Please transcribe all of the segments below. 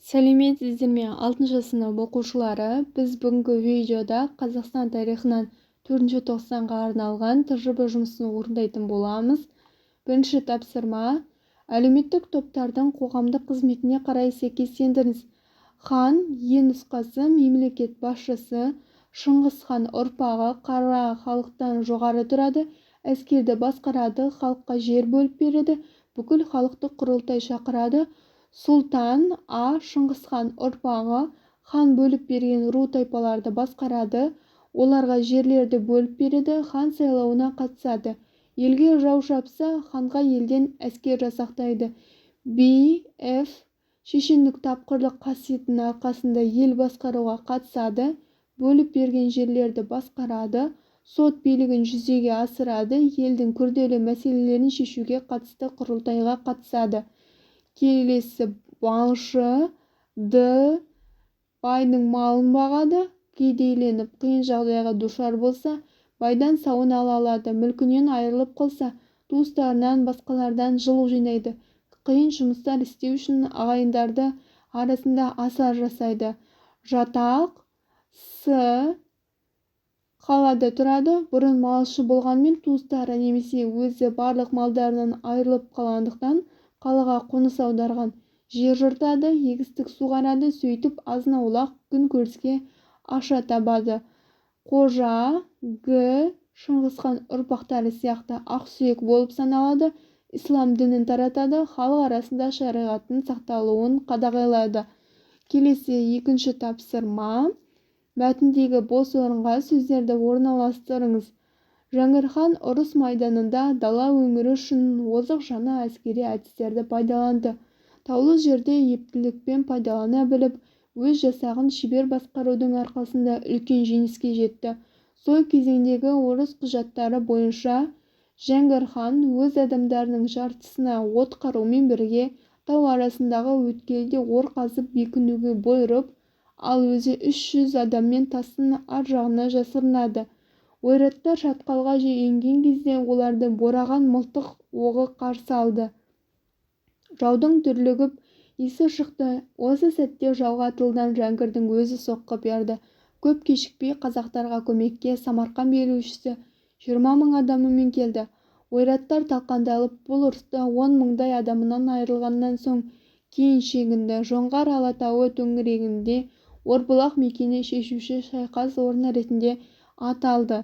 сәлеметсіздер ме 6 сынып оқушылары? Біз бүгінгі видеода Қазақстан тарихынан 4 тоқсанға арналған тжб жұмысын орындайтын боламыз. Бірінші тапсырма: әлеуметтік топтардың қоғамдық қызметіне қарай сәйкестендіріңіз. Хан Е нұсқасы: мемлекет басшысы Шыңғыс хан ұрпағы, қара халықтан жоғары тұрады, әскерді басқарады, халыққа жер бөліп береді, бүкіл халықтық құрылтай шақырады. Сұлтан А. Шыңғыс хан ұрпағы, хан бөліп берген ру тайпаларды басқарады, оларға жерлерді бөліп береді, хан сайлауына қатысады. Елге жау шапса, ханға елден әскер жасақтайды. Б. Ф. шешендік тапқырлық қасиетінің арқасында ел басқаруға қатысады, бөліп берген жерлерді басқарады, сот билігін жүзеге асырады, елдің күрделі мәселелерін шешуге қатысты құрылтайға қатысады. Келесі: малшы Д. байдың малын бағады, кедейленіп қиын жағдайға душар болса, байдан сауын ала алады, мүлкінен айырылып қалса, туыстарынан басқалардан жылу жинайды, қиын жұмыстар істеу үшін ағайындарды арасында асар жасайды. Жатақ С. қалада тұрады, бұрын малшы болғанмен туыстары немесе өзі барлық малдарынан айырылып қалғандықтан қалаға қоныс аударған. Жер жыртады, егістік суғарады, сөйтіп азын-аулақ күн көріске аша табады. Қожа Г. Шыңғыс хан ұрпақтары сияқты ақсүйек болып саналады, ислам дінін таратады, халық арасында шариғаттың сақталуын қадағалайды. Келесі екінші тапсырма: мәтіндегі бос орынға сөздерді орналастырыңыз. Жәңгір хан ұрыс майданында дала өңірі үшін озық жаңа әскери әдістерді пайдаланды. Таулы жерде ептілікпен пайдалана біліп, өз жасағын шебер басқарудың арқасында үлкен жеңіске жетті. Сол кезеңдегі орыс құжаттары бойынша Жәңгір хан өз адамдарының жартысына от қарумен бірге тау арасындағы өткелде ор қазып бекінуге бұйырып, ал өзі 300 адаммен тастың ар жағына жасырынады. Ойраттар шатқалға енген кезде оларды бораған мылтық оғы қарсы алды. Жаудың дүрлігіп есі шықты. Осы сәтте жауға тылдан Жәңгірдің өзі соққы берді. Көп кешікпей қазақтарға көмекке Самарқан билеушісі 20 000 адамымен келді. Ойраттар талқандалып, бұл ұрыста 10 000-дай адамынан айырылғаннан соң кейін шегінді. Жоңғар Алатауы төңірегінде Орбұлақ мекені шешуші шайқас орны ретінде аталды.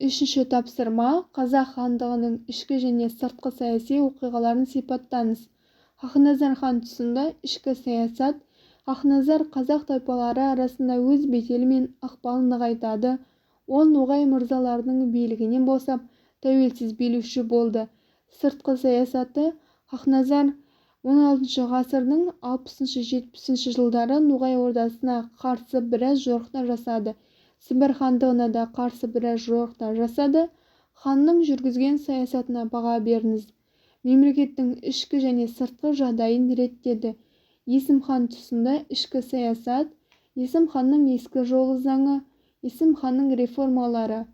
Үшінші тапсырма: қазақ хандығының ішкі және сыртқы саяси оқиғаларын сипаттаңыз. Хақназар хан тұсында ішкі саясат: Хақназар қазақ тайпалары арасында өз беделі мен ықпалын нығайтады. Ол ноғай мырзаларының билігінен босап, тәуелсіз билеуші болды. Сыртқы саясаты: Хақназар 16 ғасырдың 60-70 жылдары ноғай ордасына қарсы біраз жорықтар жасады. Сібір хандығына да қарсы біраз жорықтар жасады. Ханның жүргізген саясатына баға беріңіз. Мемлекеттің ішкі және сыртқы жағдайын реттеді. Есім хан тұсында ішкі саясат: Есім ханның ескі жолы заңы, Есім ханның реформалары.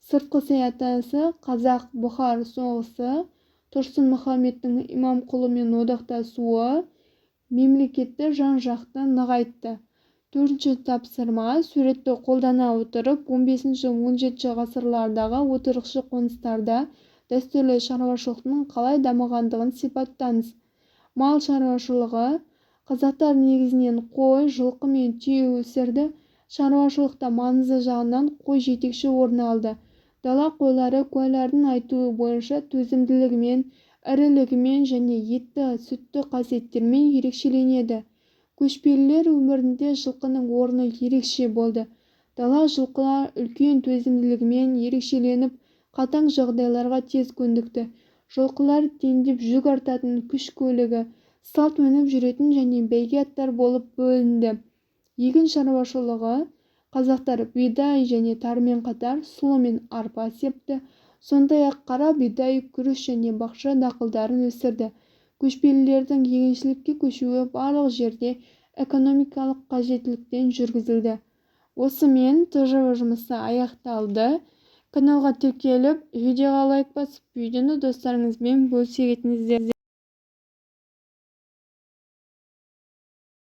Сыртқы саясаты: Қазақ-Бұхар соғысы, Тұрсын Мұхамедтің Имамқұлымен одақтасуы мемлекетті жан-жақты нығайтты. Төртінші тапсырма: суретті қолдана отырып 15-17 ғасырлардағы отырықшы қоныстарда дәстүрлі шаруашылықтың қалай дамығандығын сипаттаңыз. Мал шаруашылығы: қазақтар негізінен қой, жылқы мен түйе өсірді. Шаруашылықта маңызы жағынан қой жетекші орын алды. Дала қойлары куәлардың айтуы бойынша төзімділігімен, ірілігімен және етті, сүтті қасиеттермен ерекшеленеді. Көшпелілер өмірінде жылқының орны ерекше болды. Дала жылқылар үлкен төзімділігімен ерекшеленіп, қатаң жағдайларға тез көндікті. Жылқылар теңдеп жүк артатын күш көлігі, салт мініп жүретін және бәйге аттар болып бөлінді. Егін шаруашылығы: қазақтар бидай және тарымен қатар сұлы мен арпа септі. Сондай-ақ қара бидай, күріш және бақша дақылдарын өсірді. Көшпелілердің егіншілікке көшуі барлық жерде экономикалық қажеттіліктен жүргізілді. Осымен тжб жұмысы аяқталды. Каналға тіркеліп, видеоға лайк басып, видеоны достарыңызбен бөлісе кетіңіздер.